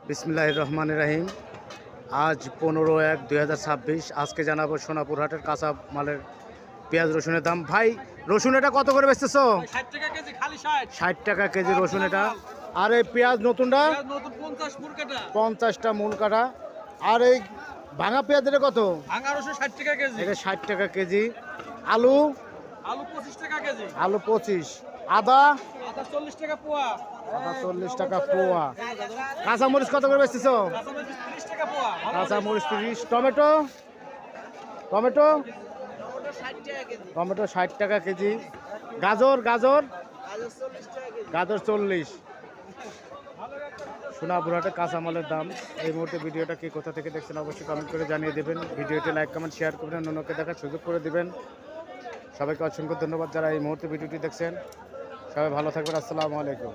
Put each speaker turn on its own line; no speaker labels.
বিসমিল্লাহির রহমানির রহিম। আজ 15/1/2026। আজকে জানাবো সোনাপুর হাটের কাঁচা মালের পেঁয়াজ রসুনের দাম। ভাই রসুন এটা কত করে বেচতেছো?
60 টাকা কেজি, খালি 60
60 টাকা কেজি রসুন এটা। আর এই পেঁয়াজ নতুনটা
পেঁয়াজ নতুন 50 মুড় কাটা,
50টা মূল কাটা। আর এই ভাঙা পেঁয়াজ এটা কত?
ভাঙা রসুন 60 টাকা কেজি,
এটা 60 টাকা কেজি। আলু
আলু 25 টাকা কেজি,
আলু 25। আদা
আদা 40 টাকা পোয়া,
আদা 40 টাকা পোয়া। কাঁচামরিচ কত করে বেচতেছো?
কাঁচামরিচ 30 টাকা পোয়া,
কাঁচামরিচ 30। টমেটো টমেটো টমেটো 60 টাকা কেজি। গাজর গাজর গাজর 40। সোনাপুরহাটে কাঁচামালের দাম। এই মুহূর্তে ভিডিওটা কি কোথা থেকে দেখছেন অবশ্যই কমেন্ট করে জানিয়ে দেবেন। ভিডিওটি লাইক কমেন্ট শেয়ার করবেন, অন্যকে দেখার সুযোগ করে দিবেন। সবাইকে অসংখ্য ধন্যবাদ যারা এই মুহূর্তে ভিডিওটি দেখছেন। সবাই ভালো থাকবেন। আসসালামু আলাইকুম।